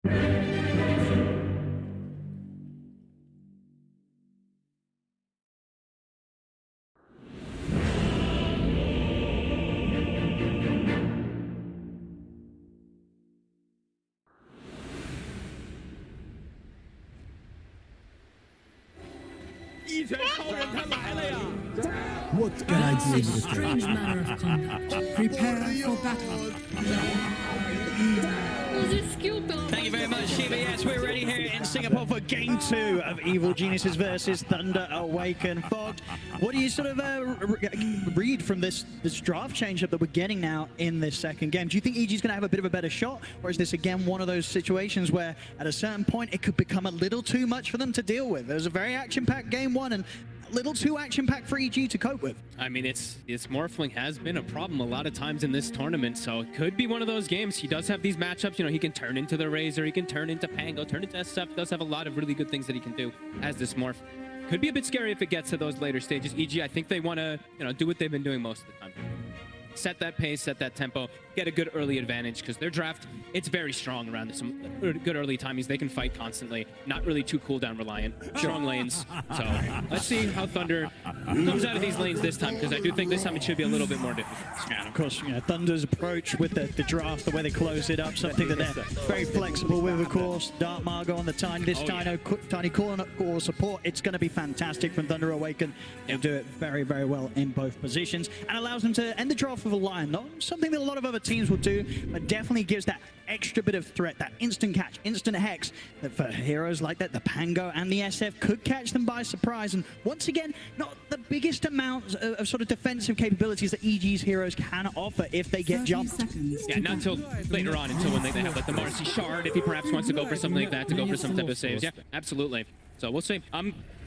What can I do with Strange manner of conduct. Prepare for battle. Thank you very much, Shiva. Yes, we're ready here in Singapore for Game 2 of Evil Geniuses versus Thunder Awaken. Fogged, what do you sort of read from this draft change-up that we're getting now in this second game? Do you think EG's going to have a bit of a better shot? Or is this, again, one of those situations where at a certain point it could become a little too much for them to deal with? There's a very action-packed Game 1 and a little too action-packed for EG to cope with. I mean, it's morphling has been a problem a lot of times in this tournament, so it could be one of those games. He does have these matchups, you know, he can turn into the Razor, he can turn into Pango, turn into SF. He does have a lot of really good things that he can do as this morph. Could be a bit scary if it gets to those later stages. EG, I think they want to, you know, do what they've been doing most of the time. Set that pace, set that tempo, get a good early advantage, because their draft, it's very strong around some good early timings. They can fight constantly, not really too cooldown reliant, strong lanes. So let's see how Thunder comes out of these lanes this time, because I do think this time it should be a little bit more difficult. Yeah, and of course, you know, Thunder's approach with the draft, the way they close it up, something that they're very flexible with, of course. Dark Margo on the tiny core support. It's going to be fantastic from Thunder Awaken. They'll do it very, very well in both positions, and allows them to end the draft with a Lion. Not something that a lot of other teams will do, but definitely gives that extra bit of threat, that instant catch, instant hex, that for heroes like that, the Pango and the SF could catch them by surprise. And once again, not the biggest amount of sort of defensive capabilities that EG's heroes can offer if they get jumped. Yeah, not until later on, until when they have like the Marcy Shard, if he perhaps wants to go for something like that, to go for some type of saves. Yeah, absolutely. So we'll see.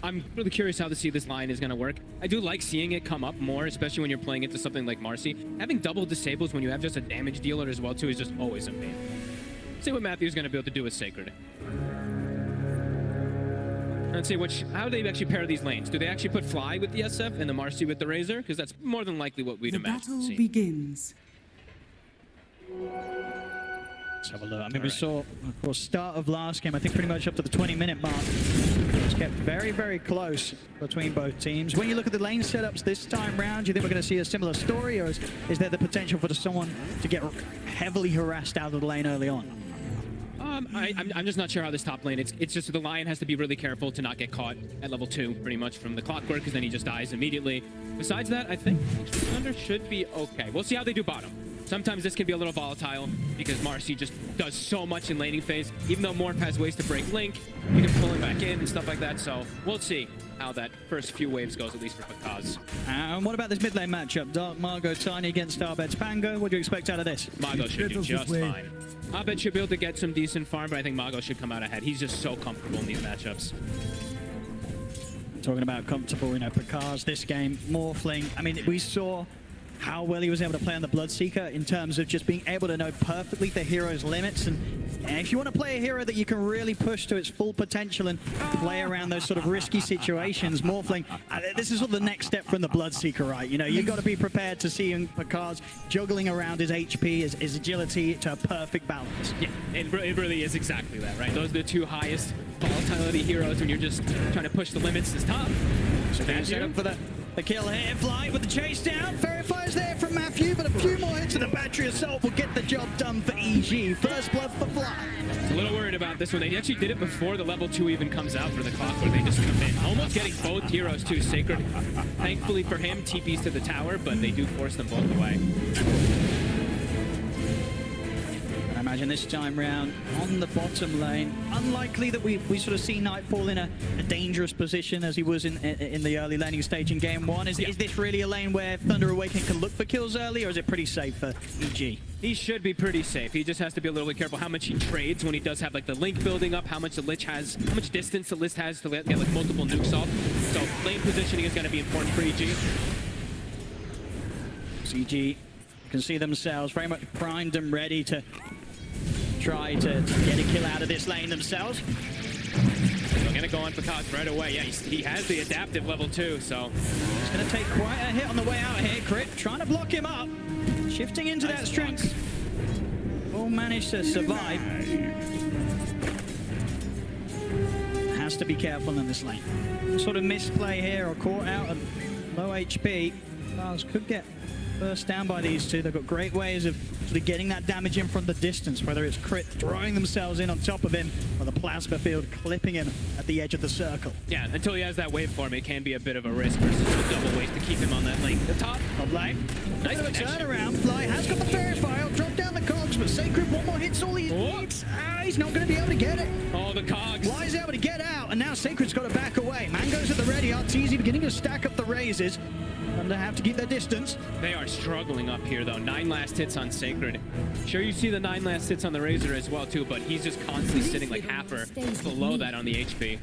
I'm really curious how to see this line is going to work. I do like seeing it come up more, especially when you're playing into something like Marcy. Having double disables when you have just a damage dealer as well too is just always a pain. See what Matthew's going to be able to do with Sacred. Let's see how do they actually pair these lanes. Do they actually put Fly with the SF and the Marcy with the Razor? Because that's more than likely what we'd imagine. The battle begins. Let's have a look. I mean, we saw, of course, start of last game, I think pretty much up to the 20-minute mark. It's kept very, very close between both teams. When you look at the lane setups this time round, do you think we're going to see a similar story, or is there the potential for someone to get heavily harassed out of the lane early on? I'm just not sure how this top lane, it's just the Lion has to be really careful to not get caught at level 2 pretty much from the clockwork, because then he just dies immediately. Besides that, I think Thunder should be okay. We'll see how they do bottom. Sometimes this can be a little volatile because Marcy just does so much in laning phase. Even though Morph has ways to break Link, you can pull him back in and stuff like that. So we'll see how that first few waves goes, at least for Pakaz. And what about this mid lane matchup? Dark Margo Tiny against Starbed's Pango. What do you expect out of this? Margo should do just fine. Abed should be able to get some decent farm, but I think Margo should come out ahead. He's just so comfortable in these matchups. Talking about comfortable, you know, Pakaz this game, Morphling. I mean, we saw how well he was able to play on the Bloodseeker in terms of just being able to know perfectly the hero's limits. And if you want to play a hero that you can really push to its full potential and play around those sort of risky situations, Morphling, this is sort of the next step from the Bloodseeker, right? You know, you've got to be prepared to see Pakaz juggling around his HP, his agility to a perfect balance. Yeah, it really is exactly that, right? Those are the two highest volatility heroes when you're just trying to push the limits this top. So they're set up for the kill here. Fly with the chase down. Fairy Fire's there from Matthew, but a few more hits of the Battery Assault will get the job done for EG. First blood for Fly. A little worried about this one. They actually did it before the level 2 even comes out for the clock, where they just come in. Almost getting both heroes too. Sacred, thankfully for him, TPs to the tower, but they do force them both away. I imagine this time round on the bottom lane, unlikely that we sort of see Nightfall in a dangerous position as he was in the early laning stage in game 1. Is this really a lane where Thunder Awaken can look for kills early, or is it pretty safe for EG? He should be pretty safe. He just has to be a little bit careful how much he trades when he does have like the Link building up, how much the Lich has, how much distance the Lich has to get like multiple nukes off. So lane positioning is going to be important for EG. EG can see themselves very much primed and ready to try to get a kill out of this lane themselves. They're going to go on Pakaz right away. Yeah, he has the adaptive level 2, so he's going to take quite a hit on the way out here. Crit trying to block him up, shifting into that strength. all managed to survive. Has to be careful in this lane. Sort of misplay here or caught out at low HP. Stars could get burst down by these two. They've got great ways of sort of getting that damage in from the distance, whether it's crit throwing themselves in on top of him or the plasma field clipping him at the edge of the circle. Yeah, until he has that waveform, it can be a bit of a risk versus the double wave to keep him on that lane. The top lane. Nice Bit of a connection. turnaround. Fly has got the verifier. Drop down the cogs, but Sacred one more hit's all he needs. He's not going to be able to get it. Oh, the cogs. Fly's able to get out, and now Sacred's got to back away. Mango's at the ready. Arteezy beginning to stack up the raises. And they have to keep their distance. They are struggling up here, though. 9 last hits on Sacred. Sure, you see the 9 last hits on the Razor as well, too, but he's just constantly sitting like half or below that on the HP.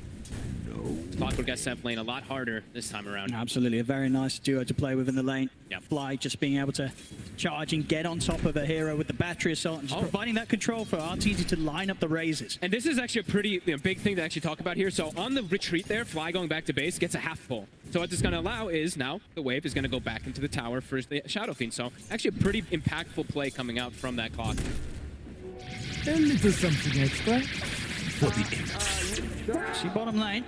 Clockwork SF lane a lot harder this time around. Absolutely, a very nice duo to play with in the lane. Yep. Fly just being able to charge and get on top of a hero with the battery assault and just providing that control for Arteezy to line up the raises. And this is actually a pretty big thing to actually talk about here. So on the retreat there, Fly going back to base gets a half pull. So what this is going to allow is now the wave is going to go back into the tower for the Shadow Fiend. So actually a pretty impactful play coming out from that clock. A little something extra for the end. See bottom lane.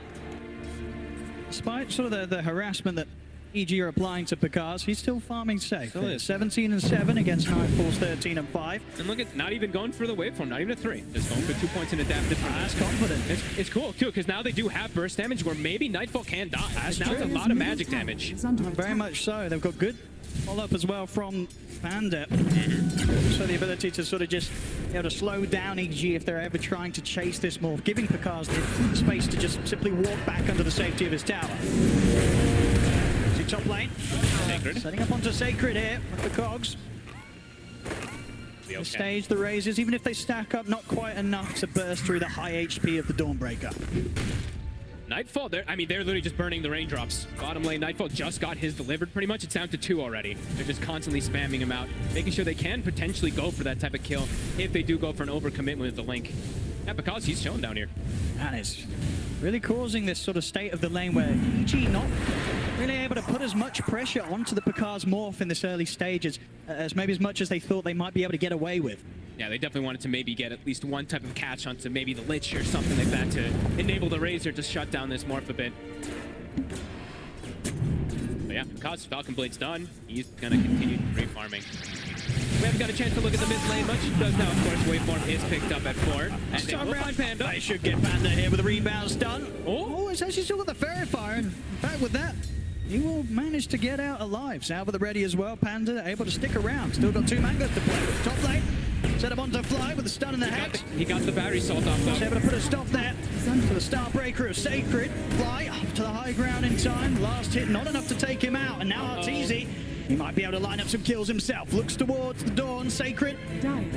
Despite sort of the harassment that EG are applying to Picard, he's still farming safe. Still is. 17 and 7 against Nightfall's 13 and 5. And look at, not even going for the waveform, not even a 3. Just going for 2 points in adaptive. That's confident. It's cool, too, because now they do have burst damage where maybe Nightfall can die. That's now true. it's a lot of magic damage. Very much so. They've got good follow-up as well from Panda. So the ability to sort of just be able to slow down EG if they're ever trying to chase this morph, giving Picard the space to just simply walk back under the safety of his tower. See top lane. Sacred. Setting up onto Sacred here with the cogs. Be okay. The stage, the raises, even if they stack up, not quite enough to burst through the high HP of the Dawnbreaker. Nightfall, they're literally just burning the raindrops. Bottom lane, Nightfall just got his delivered pretty much. It's down to 2 already. They're just constantly spamming him out, making sure they can potentially go for that type of kill if they do go for an overcommitment with the Link. Yeah, because he's chilling down here. And it's really causing this sort of state of the lane where EG not really able to put as much pressure onto the Picard's morph in this early stages as maybe as much as they thought they might be able to get away with. Yeah, they definitely wanted to maybe get at least one type of catch onto maybe the Lich or something like that to enable the Razor to shut down this morph a bit. But yeah, because Falcon Blade's done, he's going to continue free farming. We haven't got a chance to look at the mid lane much. Does now, of course, waveform is picked up at 4. And they will find Panda. They should get Panda here with the rebounds done. Oh, It's actually still got the verifier. In fact, with that, he will manage to get out alive. Salva the ready as well. Panda able to stick around. Still got 2 mangoes to play with. Top lane. Set up onto Fly with the stun in the hex. he got the battery salt off He's though. able to put a stop there to the Starbreaker of Sacred. Fly up to the high ground in time. Last hit, not enough to take him out. And now Arteezy, he might be able to line up some kills himself. Looks towards the Dawn. Sacred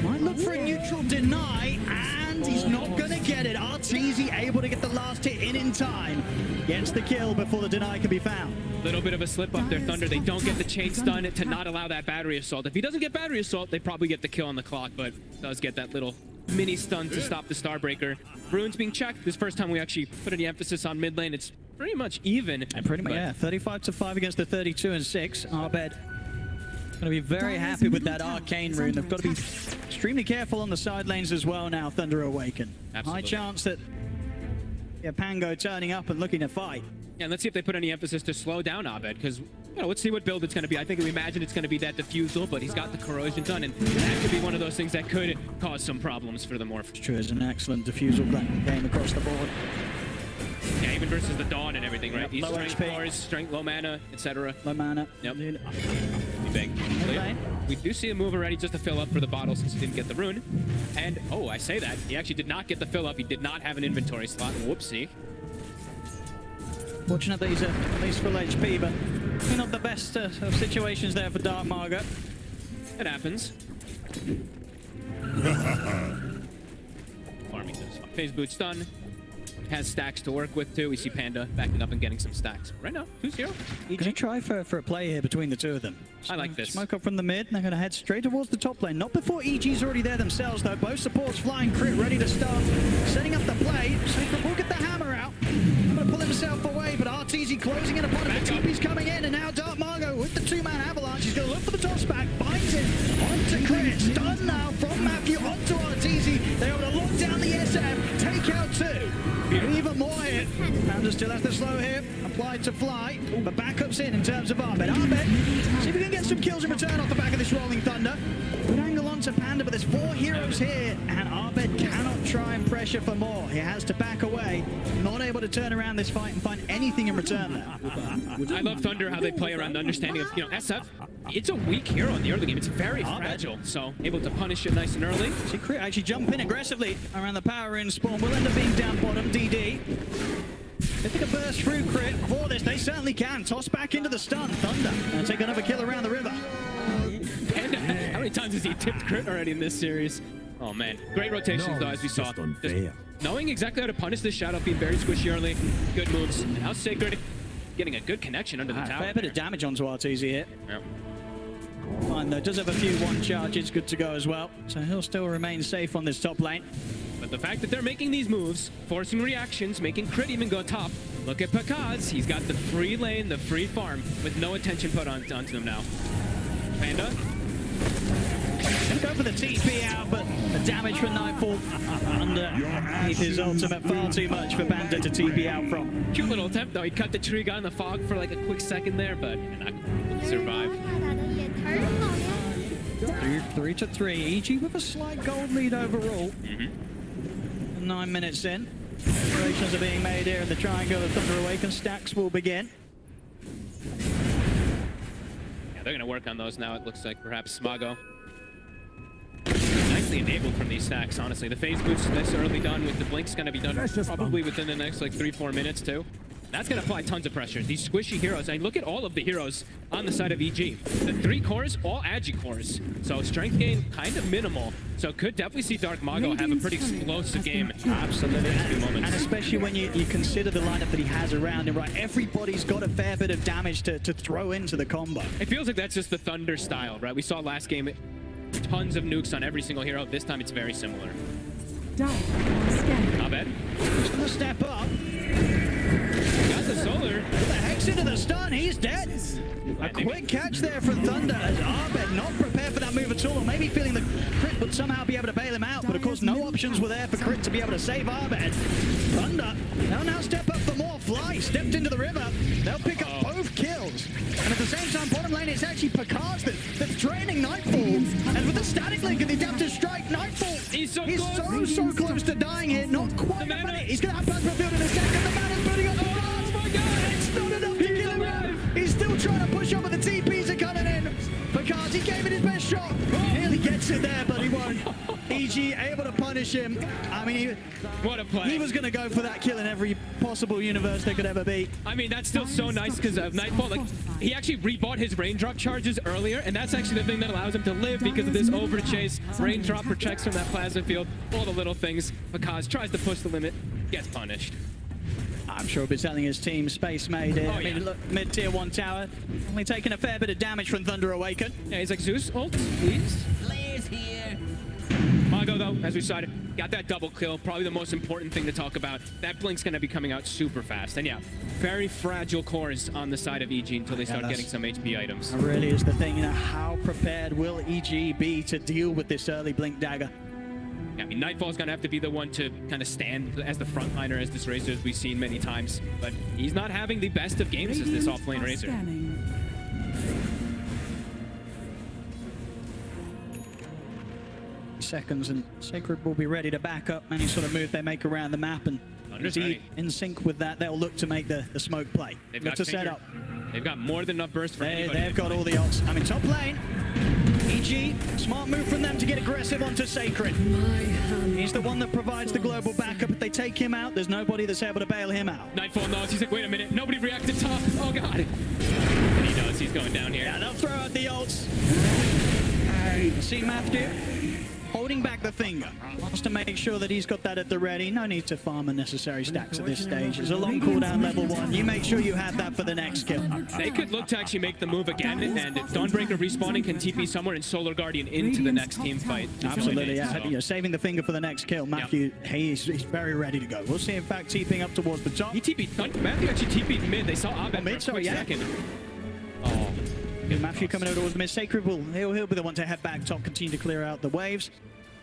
might look for a neutral deny, and he's not going to get it. Arteezy able to get the last hit in time. Gets the kill before the deny can be found. Little bit of a slip up there, Thunder. They don't get the chain stun to not allow that battery assault. If he doesn't get battery assault, they probably get the kill on the clock, but does get that little mini stun to stop the Starbreaker. Runes being checked. This first time we actually put any emphasis on mid lane. It's pretty much even. And pretty much, but- yeah, 35-5 against the 32 and 6. Abed going to be very happy with that arcane rune. They've got to be extremely careful on the side lanes as well now, Thunder Awaken. Absolutely. High chance that Pango turning up and looking to fight. Yeah, and let's see if they put any emphasis to slow down Abed, because, let's see what build it's going to be. I think we imagine it's going to be that diffusal, but he's got the corrosion done, and that could be one of those things that could cause some problems for the Morph. True, it's an excellent diffusal game across the board. Yeah, even versus the Dawn and everything, right? Yep, He's low strength HP. floors, strength, low mana, etc. Low mana. Yep. Dude, Be big. So, yeah, we do see a move already just to fill up for the bottle since he didn't get the rune. And, I say that. He actually did not get the fill up. He did not have an inventory slot. Whoopsie. Fortunate that he's at least full HP, but not the best of situations there for Dark Margot. It happens. Farming this. Phase boots done. Has stacks to work with too. We see Panda backing up and getting some stacks. Right now, 2-0. EG try for a play here between the two of them. I like this. Smoke up from the mid, and they're going to head straight towards the top lane. Not before EG's already there themselves, though. Both supports flying crit, ready to start. Setting up the play. Sacred will get the hammer out. to pull himself away, but RTZ closing in upon him. The TP's coming in, and now Dark Margo with the two-man avalanche. He's going to look for the toss back, finds it onto Crit. Stun now from Matthew onto RTZ. They're able to lock down the SM, take out two. Even more hit. Panda still has the slow hit applied to Fly, but backups in terms of Arbed. Arbed, see if we can get some kills in return off the back of this Rolling Thunder. Good angle onto Panda, but there's 4 heroes here, and Arbed cannot try and pressure for more. He has to back away, not able to turn around this fight and find anything in return there. I love Thunder, how they play around the understanding of, SF, it's a weak hero in the early game. It's very fragile, so able to punish it nice and early. See Crit actually jump in aggressively around the power in spawn. Will end up being down bottom, DD. They think a burst through Crit for this. They certainly can. Toss back into the stun. Thunder and take another kill around the river. And how many times has he tipped Crit already in this series? Oh man, great rotations though, as we saw. Just knowing exactly how to punish this Shadow, being very squishy early. Good moves. And now Sacred getting a good connection under the tower. Fair bit of damage onto RTZ here. Yep. Fine though, does have a few one charges, good to go as well. So he'll still remain safe on this top lane. But the fact that they're making these moves, forcing reactions, making Crit even go top. Look at Pakaz. He's got the free lane, the free farm, with no attention put onto him now. Panda. Gonna go for the TP out, but the damage from Nightfall underneath his ultimate, far too much for Panda to TP out from. Cute little attempt though. He cut the tree, got in the fog for like a quick second there, but not able to survive. 3-3. EG with a slight gold lead overall. 9 minutes in. Preparations are being made here in the triangle. The Thunder Awaken stacks will begin. Yeah, they're going to work on those now. It looks like perhaps Smago. Nicely enabled from these stacks, honestly. The phase boost this early done with the blink's going to be done probably within the next like 3-4 minutes too. That's going to apply tons of pressure. These squishy heroes, and look at all of the heroes on the side of EG. The 3 cores, all Agi cores. So strength gain kind of minimal. So could definitely see Dark Mago have a pretty explosive game. Absolutely. In a few moments. And especially when you consider the lineup that he has around him, right? Everybody's got a fair bit of damage to throw into the combo. It feels like that's just the Thunder style, right? We saw last game, tons of nukes on every single hero. This time it's very similar. Not bad. He's going to step up. Got the solar. With the hex into the stun, he's dead. A quick catch there from Thunder as Arbed not prepared for that move at all, or maybe feeling the Crit would somehow be able to bail him out, but of course no options were there for Crit to be able to save Arbed. Thunder, they'll now step up for more. Fly stepped into the river. They'll pick up both kills. And at the same time, bottom lane, it's actually Pakaz that's draining Nightfall. And with the static link and the adaptive strike, Nightfall, he's so close to dying here. Not quite a minute. He's going to have plasma field in his deck, and the man is putting up the blast. Oh my god! It's not enough to kill him. He's still trying to push up, but the TPs are coming in. Pakaz, he gave it his best shot. Nearly gets it there, but he won't. EG able to punish him. I mean, what a play. He was going to go for that kill in every possible universe there could ever be. I mean, that's still so nice because of Nightfall. Like, he actually rebought his raindrop charges earlier, and that's actually the thing that allows him to live because of this overchase. Raindrop protects from that plasma field, all the little things. Pakaz tries to push the limit, gets punished. I'm sure he'll be telling his team Space Maid here. Oh, I mean, look, mid-tier 1 tower, only taking a fair bit of damage from Thunder Awaken. Yeah, he's like, Zeus, ult, please. Players here. Mago, though, as we saw, got that double kill. Probably the most important thing to talk about. That blink's going to be coming out super fast. And yeah, very fragile cores on the side of EG until they start getting some HP items. That really is the thing, how prepared will EG be to deal with this early blink dagger? Yeah, I mean, Nightfall's going to have to be the one to kind of stand as the frontliner as this Razor, as we've seen many times. But he's not having the best of games as this off-lane Razor. Seconds and Sacred will be ready to back up any sort of move they make around the map, and in sync with that, they'll look to make the smoke play. They've look got to set up. They've got more than enough burst for anybody. They've got all the ults. I mean, top lane, EG, smart move from them to get aggressive onto Sacred. He's the one that provides the global backup. If they take him out, there's nobody that's able to bail him out. Nightfall knows. He's like, wait a minute, nobody reacted top. Oh god. And he knows he's going down here. Yeah, they'll throw out the ults. See Matthew holding back the finger. Wants to make sure that he's got that at the ready. No need to farm unnecessary stacks at this stage. There's a long cooldown level 1. You make sure you have that for the next kill. They could look to actually make the move again, and Dawnbreaker respawning can TP somewhere and Solar Guardian into the next team fight. Absolutely, yeah. So. You know, saving the finger for the next kill. Matthew, he's very ready to go. We'll see, in fact, TPing up towards the top. He TP'd, Matthew actually TP'd mid. They saw Abed mid, for a quick second. Oh. Matthew coming over towards mid. Sacred will, he'll be the one to head back top, continue to clear out the waves.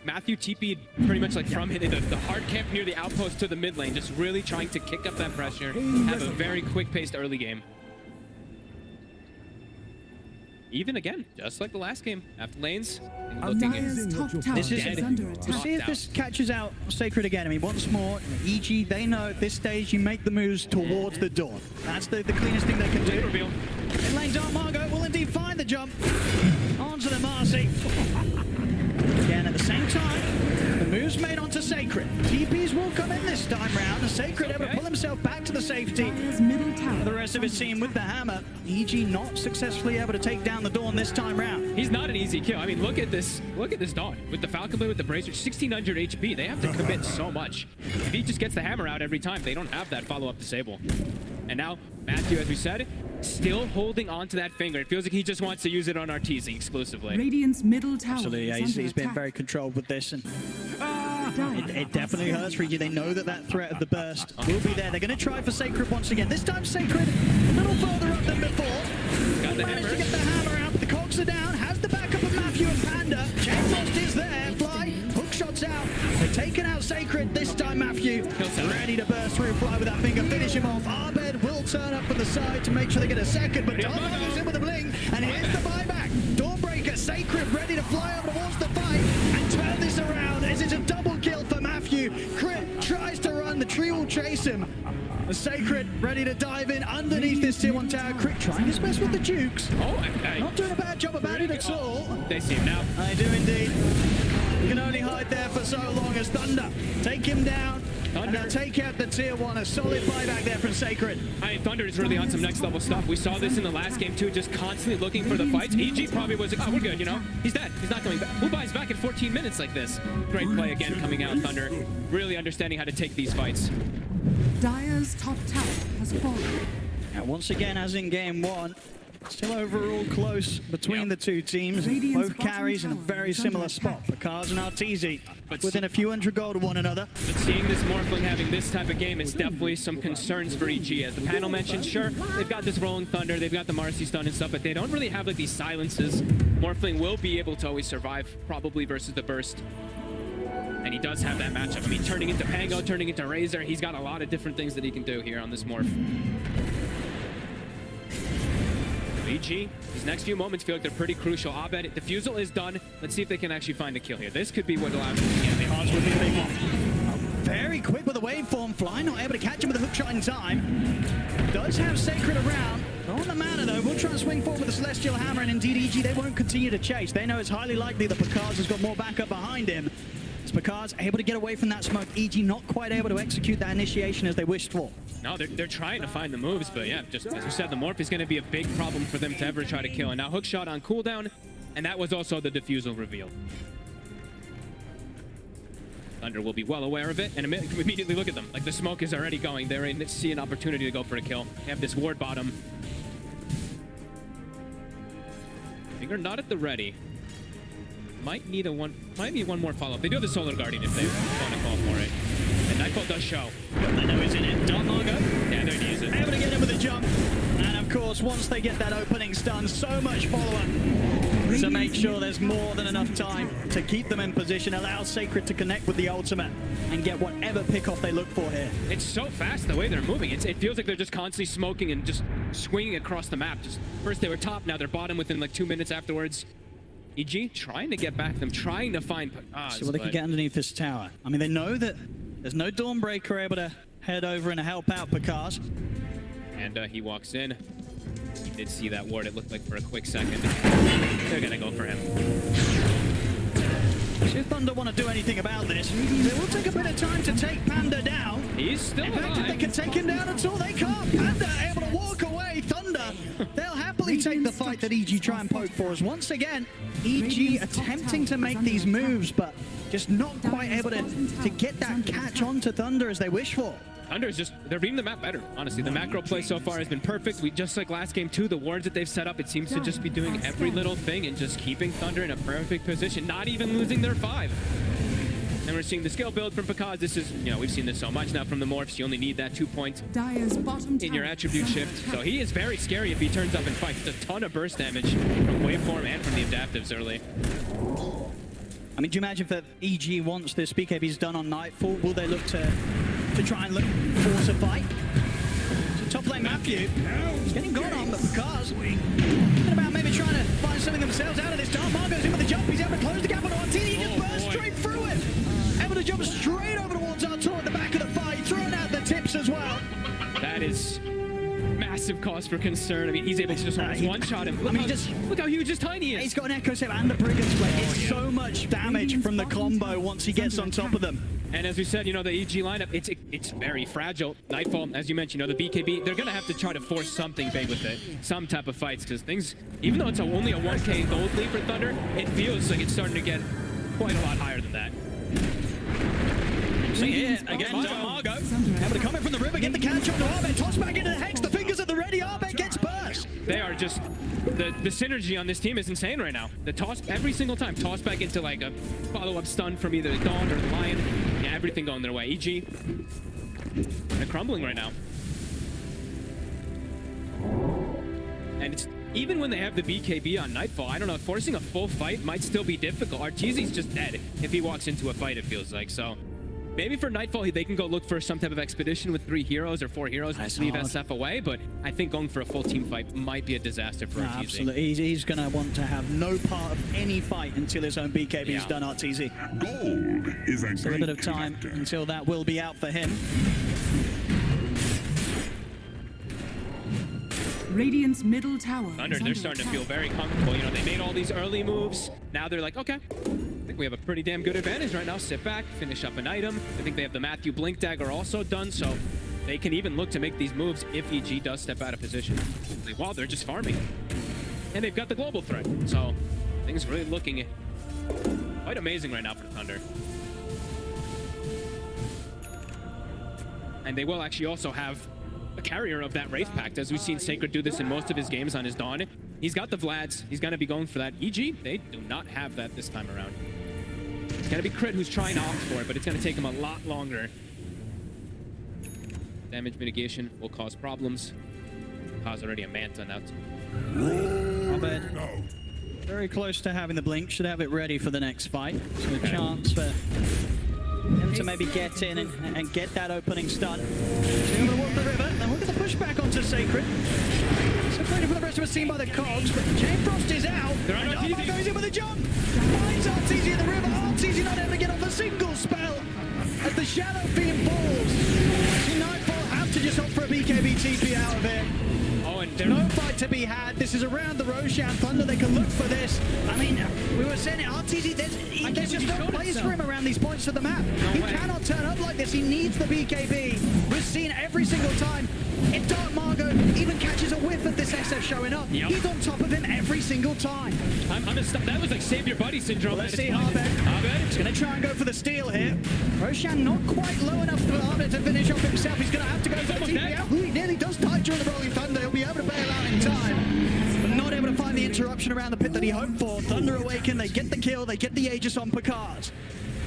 Matthew TP'd pretty much like from hitting the hard camp near the outpost to the mid lane, just really trying to kick up that pressure, have a very quick-paced early game. Even again, just like the last game, after lanes, looking this is we'll see if this catches out Sacred again. I mean, once more, EG, they know at this stage you make the moves towards the door. That's the cleanest thing they can do. Reveal. In lane, Dark Margot will indeed find the jump onto the Marcy. Again, at the same time, the moves made onto Sacred. TPs will come in this time round. Sacred able to pull himself back to the safety. The rest of his team with the hammer. EG not successfully able to take down the Dawn this time round. He's not an easy kill. I mean, look at this Dawn. With the Falcon Blade, with the Bracer, 1600 HP. They have to commit so much. If he just gets the hammer out every time, they don't have that follow-up disable. And now, Matthew, as we said, still holding on to that finger. It feels like he just wants to use it on Arteezy exclusively. Radiant's middle tower. Absolutely, yeah, he's been very controlled with this, and it definitely hurts for EG. They know that threat of the burst will be there. They're going to try for Sacred once again. This time Sacred a little further up than before. Got the Managed hammer. to get the hammer out, but the cogs are down. Has the backup of Matthew and Panda. Chainfrost is there. Fly, hook shots out. They're taking out Sacred this time. Matthew ready to burst through Fly with that finger. Finish him off. Abed will turn up from the side to make sure they get a second, but Dark goes in with a bling, and here's the buyback. Dawnbreaker, Sacred ready to fly up towards the fight and turn this around. Is it a double kill for Matthew? Crit tries to run, the tree will chase him. The Sacred ready to dive in underneath this tier 1 tower. Crit trying his best with the Jukes. Not doing a bad job about it at all. They see him now. I do indeed. You can only hide there for so long as Thunder take him down. And they'll take out the tier 1. A solid buyback there from Sacred. I mean, Thunder is really on some next level stuff. We saw this in the last game too, just constantly looking for the fights. EG probably was like, oh, we're good, you know? He's dead. He's not coming back. Who buys back in 14 minutes like this? Great play again coming out, Thunder. Really understanding how to take these fights. Dire's top tower has fallen. And once again, as in game 1, still overall close between the two teams. Both carries in a very similar spot. Picard and Arteezy within a few hundred gold of one another. But seeing this Morphling having this type of game is definitely some concerns for EG. As the panel mentioned, sure, they've got this Rolling Thunder, they've got the Marcy stun and stuff, but they don't really have like these silences. Morphling will be able to always survive, probably versus the burst. And he does have that matchup. I mean, turning into Pango, turning into Razor, he's got a lot of different things that he can do here on this Morph. EG, these next few moments feel like they're pretty crucial. Abed, Diffusal is done. Let's see if they can actually find a kill here. This could be what allows them to get the odds would be a big one. Very quick with the waveform. Fly not able to catch him with a hook shot in time. Does have Sacred around. On the mana though, will try and swing forward with the Celestial Hammer, and indeed EG, they won't continue to chase. They know it's highly likely that Picard has got more backup behind him. As Picard's able to get away from that smoke, EG not quite able to execute that initiation as they wished for. No, they're trying to find the moves, but yeah, just as we said, the Morph is going to be a big problem for them to ever try to kill. And now hook shot on cooldown, and that was also the Diffusal reveal. Thunder will be well aware of it, and immediately look at them. Like, the smoke is already going. They're in to see an opportunity to go for a kill. They have this ward bottom. Finger not at the ready. Might need one more follow-up. They do have the Solar Guardian if they want to call for it. And Nightfall does show. They know he's in it. Dark Margot. Yeah, they're going to use it. Able to get him with a jump. And of course, once they get that opening stun, so much follow-up to make sure there's more than enough time to keep them in position, allow Sacred to connect with the ultimate and get whatever pick-off they look for here. It's so fast the way they're moving. It feels like they're just constantly smoking and just swinging across the map. Just first they were top, now they're bottom within like 2 minutes afterwards. EG trying to get back to them, trying to find... See what they can get underneath this tower. I mean, they know that there's no Dawnbreaker able to head over and help out Picard. And he walks in. He did see that ward, it looked like for a quick second. They're gonna go for him. Should Thunder want to do anything about this, it will take a bit of time to take Panda down. He's still alive. In fact, if they can take him down at all, they can't. Panda able to walk away. Thunder, they'll have happily take the fight that EG try and poke for us. Once again, EG attempting to make these moves, but just not quite able to get that catch onto Thunder as they wish for. Thunder is just, they're reading the map better, honestly. The macro play so far has been perfect. Just like last game too, the wards that they've set up, it seems to just be doing every little thing and just keeping Thunder in a perfect position, not even losing their 5. And we're seeing the skill build from Pakaz. This is, you know, we've seen this so much now from the morphs. You only need that 2 points in your attribute shift. So he is very scary if he turns up and fights. A ton of burst damage from waveform and from the adaptives early. I mean, do you imagine that EG once this BKB's done on Nightfall, will they look to try and force a fight? So top lane Matthew, he's getting gone on, but Pakaz thinking about maybe trying to find something themselves out of this. Darmar goes in with the jump, he's able to close the gap on Artini, he just bursts straight through it. Able to jump straight over towards Artur at the back of the fight, throwing out the tips as well. That is massive cause for concern. I mean, he's able to just almost one-shot him. Look how huge his Tiny is. He's got an Echo Save and the Brigand's Blade. It's so much damage from the combo once he gets on top of them. And as we said, you know, the EG lineup, it's very fragile. Nightfall, as you mentioned, you know, the BKB, they're going to have to try to force something big with it. Some type of fights, because things, even though it's only a 1K gold lead for Thunder, it feels like it's starting to get quite a lot higher than that. See here, again, Margo, able to come in from the river, get the catch on to Arbet, toss back into the Hex, the fingers at the ready, Arbet gets burst. They are just, the synergy on this team is insane right now. The toss, every single time, toss back into like a follow-up stun from either the Dawn or the Lion. Yeah, everything going their way. EG, they're crumbling right now. And it's, even when they have the BKB on Nightfall, I don't know, forcing a full fight might still be difficult. Arteezy's just dead if he walks into a fight, it feels like, so. Maybe for Nightfall, they can go look for some type of expedition with 3 heroes or 4 heroes and just leave SF away, but I think going for a full team fight might be a disaster for Arteezy. Absolutely. He's going to want to have no part of any fight until his own BKB's done, Arteezy. Gold is a Still a bit of time until that will be out for him. Radiant's middle tower. Thunder, they're starting to feel very comfortable. You know, they made all these early moves. Now they're like, okay, I think we have a pretty damn good advantage right now. Sit back, finish up an item. I think they have the Matthew Blink Dagger also done, so they can even look to make these moves if EG does step out of position. While they're just farming. And they've got the global threat, so things really looking quite amazing right now for Thunder. And they will actually also have a carrier of that Wraith Pact, as we've seen Sacred do this in most of his games on his Dawn. He's got the Vlads. He's going to be going for that. EG, they do not have that this time around. It's going to be Crit who's trying to opt for it, but it's going to take him a lot longer. Damage mitigation will cause problems. Cause already a Manta now. Very close to having the Blink. Should have it ready for the next fight. So a chance for him to maybe get in and get that opening stun. So we're going to walk the river. Then look at the pushback onto Sacred. Separated from the rest of us seen by the cogs, but Jane Frost is out. And Darmar goes in with a jump. Finds Arteezy in the river. Arteezy not able to get off a single spell as the Shadow Fiend falls. Nightfall have to just opt for a BKB TP out of it. Oh, and no fight to be had. This is around the Roshan Thunder. They can look for this. I mean, we were saying it, Arteezy, there's just no place for him around these points of the map. He cannot turn up like this. He needs the BKB. We've seen every single time. If Dark Margo even catches a whiff of this SF showing up, he's on top of him every single time. I'm gonna stop. That was like save your buddy syndrome. Well, let's see Arbet. He's going to try and go for the steal here. Roshan not quite low enough for Arbet to finish off himself. He's going to have to go for the TP out. He nearly does die during the Rolling Thunder. He'll be able to bail out in time, but not able to find the interruption around the pit that he hoped for. Thunder Awaken, they get the kill, they get the Aegis on Pakaz.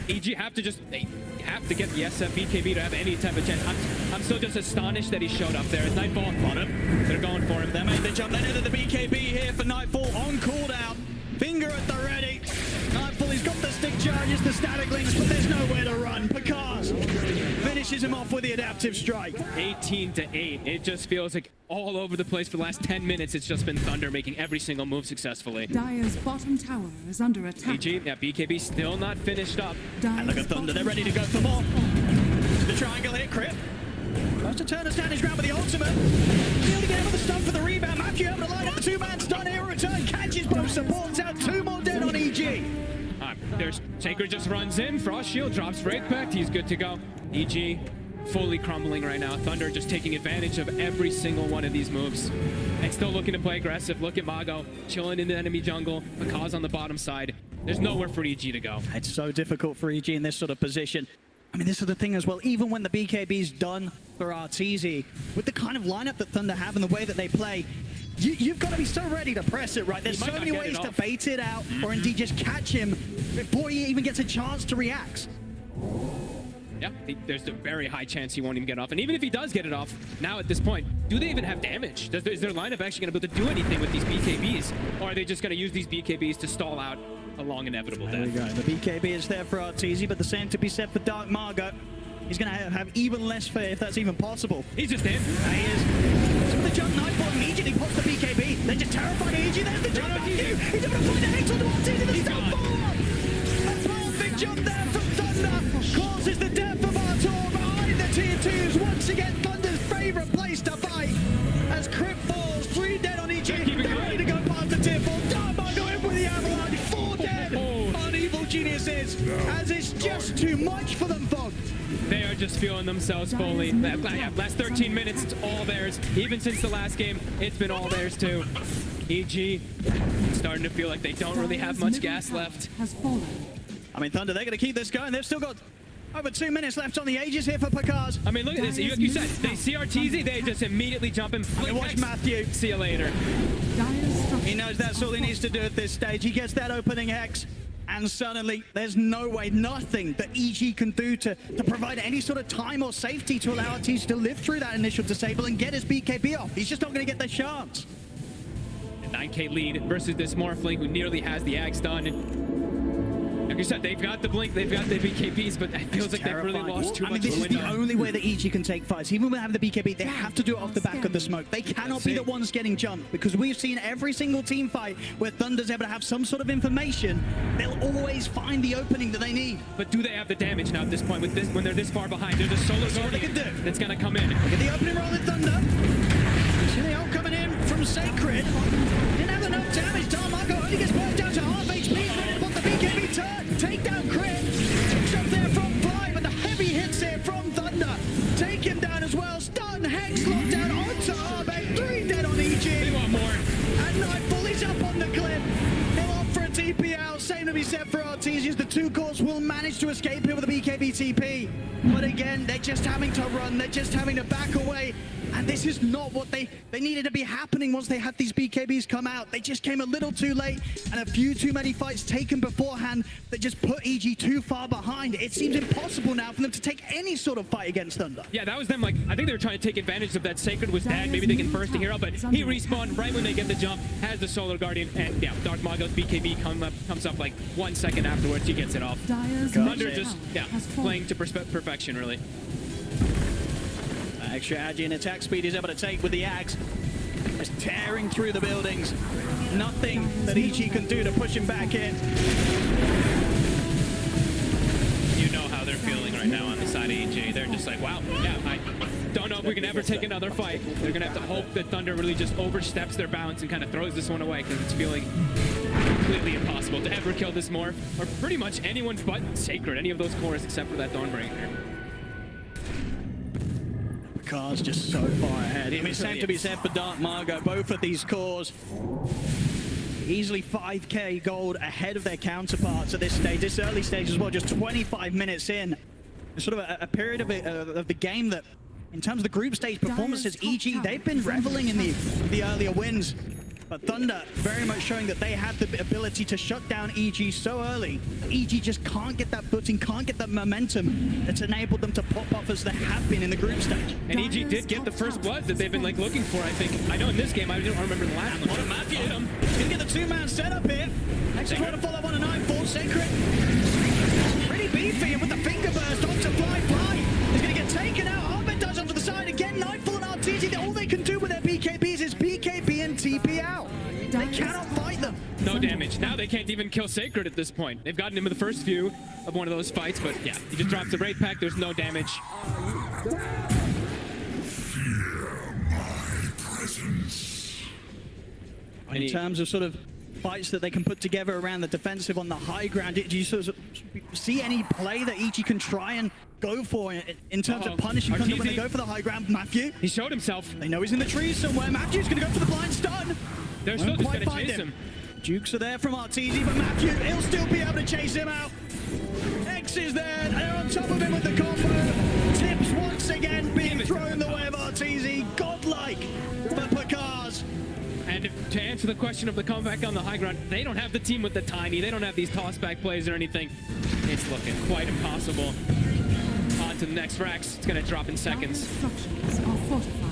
EG have to just, they have to get the SF BKB to have any type of chance. I'm still just astonished that he showed up there. As Nightfall on him, they're going for him. They made the jump, they needed the BKB here for Nightfall on cooldown. Finger at the ready. Nightfall, he's got the stick charges, the static links, but there's nowhere to run. Pakaz finishes him off with the adaptive strike. 18-8. It just feels like all over the place for the last 10 minutes. It's just been Thunder making every single move successfully. Dire's bottom tower is under attack. EG, yeah, BKB still not finished up. And look at Thunder, they're ready to go for more. The triangle hit, Crit. Tries to turn us down his ground with the ultimate. Able to get him with the stun for the rebound. Matthew able to line up the 2-man stun here. Return catches both supports out. 2 more dead on EG. There's Sacred just runs in. Frost Shield drops Wraith Pact. He's good to go. EG fully crumbling right now. Thunder just taking advantage of every single one of these moves. And still looking to play aggressive. Look at Mago chilling in the enemy jungle. Akaz on the bottom side. There's nowhere for EG to go. It's so difficult for EG in this sort of position. I mean, this is the thing as well. Even when the BKB's done for Arteezy, with the kind of lineup that Thunder have and the way that they play, you've got to be so ready to press it, right? There's so many ways to bait it out or indeed just catch him before he even gets a chance to react. Yeah, there's a very high chance he won't even get off. And even if he does get it off, now at this point, do they even have damage? Is their lineup actually going to be able to do anything with these BKBs? Or are they just going to use these BKBs to stall out a long inevitable death? There we go. The BKB is there for Arteezy, but the same to be said for Dark Margo. He's going to have even less fear if that's even possible. He's just in. He is. So the jump Nightfall immediately pops the BKB. They're just terrified of EG. There's the jump back in. He's able to find the Hex onto Arteezy. The step forward. A perfect jump there from Thunder. Causes the death of Artur behind the tier 2s. Once again, Thunder's favorite place to fight. As Crypt falls, 3 dead on EG. They're ready to go past the tier 4. Dark Margo in with the avalanche. 4 dead on Evil Geniuses. As it's just too much for them, Fog. They are just feeling themselves fully. Yeah, last 13 minutes, it's all theirs. Even since the last game, it's been all theirs too. EG starting to feel like they don't really have much gas left. I mean, Thunder, they're going to keep this going. They've still got over 2 minutes left on the Aegis here for Pakaz. I mean, look at this. You said they see Arteezy, they just immediately jump him. I mean, watch Matthew. See you later. He knows that's all he needs to do at this stage. He gets that opening Hex. And suddenly, there's no way, nothing that EG can do to provide any sort of time or safety to allow Arteezy to live through that initial disable and get his BKB off. He's just not going to get the chance. A 9k lead versus this Morphling who nearly has the Axe done. Like you said, they've got the Blink, they've got the BKBs, but it feels like they've really lost too much. This is the only way that EG can take fights. Even when they have the BKB, they have to do it off the back of the smoke. They cannot be the ones getting jumped, because we've seen every single team fight where Thunder's able to have some sort of information. They'll always find the opening that they need. But do they have the damage now at this point with this when they're this far behind? There's a Solar Guardian that's gonna come in. Look at the opening roll with Thunder. See the ult coming in from Sacred. Didn't have enough damage. Dark Margo only gets burst down to half HP. Ready to put the BKB turn. Take down Crit. Jump there from 5, and the heavy hits here from Thunder. Take him down as well. Stun, Hex, locked down onto Arbe. 3 dead on EG. They want more. And Nightfall is up on the cliff. He'll opt for a TP out. Same to be said for Arteezy, as the 2 cores will manage to escape here with a BKB TP. But again, they're just having to run. They're just having to back away. And this is not what they needed to be happening once they had these BKBs come out. They just came a little too late, and a few too many fights taken beforehand that just put EG too far behind. It seems impossible now for them to take any sort of fight against Thunder. Yeah, that was them. Like, I think they were trying to take advantage of that Sacred was dead. Maybe they can burst a hero, but he respawned right when they get the jump, has the Solar Guardian, and yeah, Dark Margo's BKB comes up like 1 second afterwards. He gets it off. Thunder just, playing to perfection, really. Extra agi and attack speed he's able to take with the Axe. Just tearing through the buildings. Nothing that EG can do to push him back in. You know how they're feeling right now on the side of EG. They're just like, wow, yeah, I don't know if we can ever take another fight. They're going to have to hope that Thunder really just oversteps their balance and kind of throws this one away, because it's feeling completely impossible to ever kill this Morph, or pretty much anyone but Sacred, any of those cores except for that Dawnbreaker. Car's just so far ahead. I mean, same to be said for Dark Margo. Both of these cores easily 5k gold ahead of their counterparts at this stage, this early stage as well, just 25 minutes in. It's sort of a period of the game that, in terms of the group stage performances, EG, they've been reveling in the earlier wins. But Thunder very much showing that they have the ability to shut down EG so early. EG just can't get that footing, can't get that momentum that's enabled them to pop off as they have been in the group stage. And EG did get the first blood that they've been like looking for, I think. I know in this game, I don't remember the last one. What a Matthew hit him. He's gonna get the 2-man setup here. Next is going to follow on a 9-4. Sacred. Pretty beefy, and with the finger burst onto Fly. He's gonna get taken out. Ahmed does onto the side again. Nightfall and Arteezy, all they can do with their BKBs is BKB and TP out. They cannot fight them. No damage. Now they can't even kill Sacred at this point. They've gotten him in the first few of one of those fights, but yeah, he just drops the Wraith Pack. There's no damage. In terms of sort of fights that they can put together around the defensive on the high ground, do you sort of see any play that EG can try and go for in terms of punishing Thunder when they go for the high ground? Matthew? He showed himself. They know he's in the trees somewhere. Matthew's going to go for the blind stun. They're still just going to chase him. Jukes are there from Arteezy, but Matthew, he'll still be able to chase him out. X is there. They're on top of him with the combo. Tips once again being thrown the way of Arteezy. Godlike for Picars. And to answer the question of the comeback on the high ground, they don't have the team with the tiny. They don't have these tossback plays or anything. It's looking quite impossible. On to the next Rex. It's going to drop in seconds. Structures are fortified.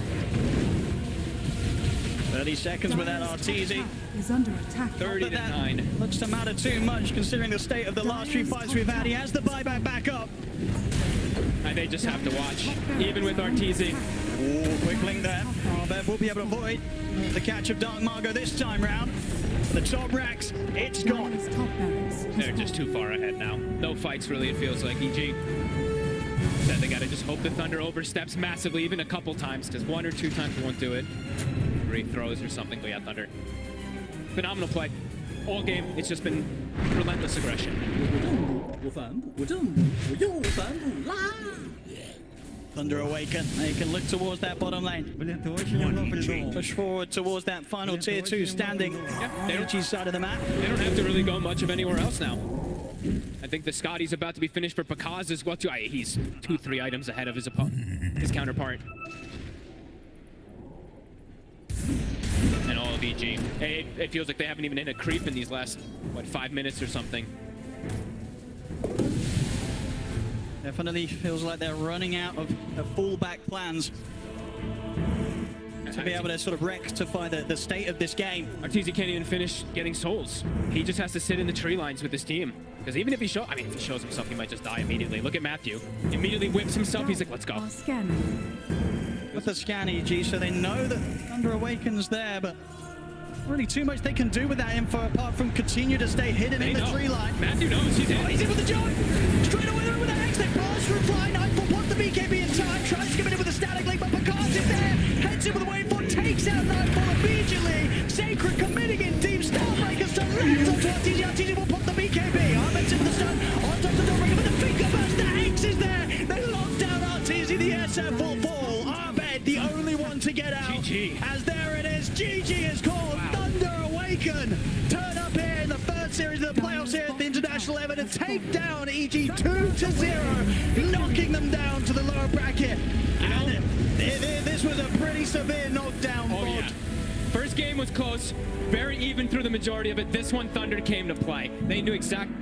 30 seconds without Arteezy. Is under attack. 30 to 9. Looks to matter too much considering the state of the last few fights we've had. He has the buyback back up. And they just have to watch, even with Arteezy. Ooh, quick link there. Arbev will be able to avoid the catch of Dark Margot this time round. The top racks, it's gone. They're just too far ahead now. No fights really, it feels like. EG said they gotta just hope the Thunder oversteps massively, even a couple times, because 1 or 2 times they won't do it. 3 throws or something, but yeah, Thunder. Phenomenal play. All game, it's just been relentless aggression. Thunder Awaken. They can look towards that bottom lane. Push forward towards that final tier 2 standing. Yeah, EG side of the map. They don't have to really go much of anywhere else now. I think the Scotty's about to be finished for Picaz as well too. He's 2-3 items ahead of his opponent, his counterpart. And all of EG. It feels like they haven't even hit a creep in these last, what, 5 minutes or something. Definitely feels like they're running out of fallback plans to be able to sort of rectify the state of this game. Arteezy can't even finish getting souls. He just has to sit in the tree lines with his team. Because even if he if he shows himself, he might just die immediately. Look at Matthew. Immediately whips himself. He's like, let's go. With the scan EG, so they know that Thunder Awaken's there, but really too much they can do with that info apart from continue to stay hidden in the tree line. Matthew knows he's in. He's in with the jump. Straight away there with the X. They pass through fly. Nightfall wants the BKB in time. Tries to get in with a static link, but Picard is there. Heads in with the wave for, takes out Nightfall immediately. Sacred committing in deep. Starbreakers to land onto Arteezy. Arteezy will pop the BKB. Ahmed's in with the stun. On top of the Dawnbreaker with the finger burst. The X is there. They lock down Arteezy. The SF will fall. Ahmed, the only one to get out. GG. As there it is. GG is called. Wow. Thunder Awaken. Turn up here in the third series of the playoffs here at the International Level to take down EG 2-0, knocking them down to the lower bracket. And this was a pretty severe knockdown. Oh, yeah. First game was close, very even through the majority of it. This one, Thunder came to play. They knew exactly.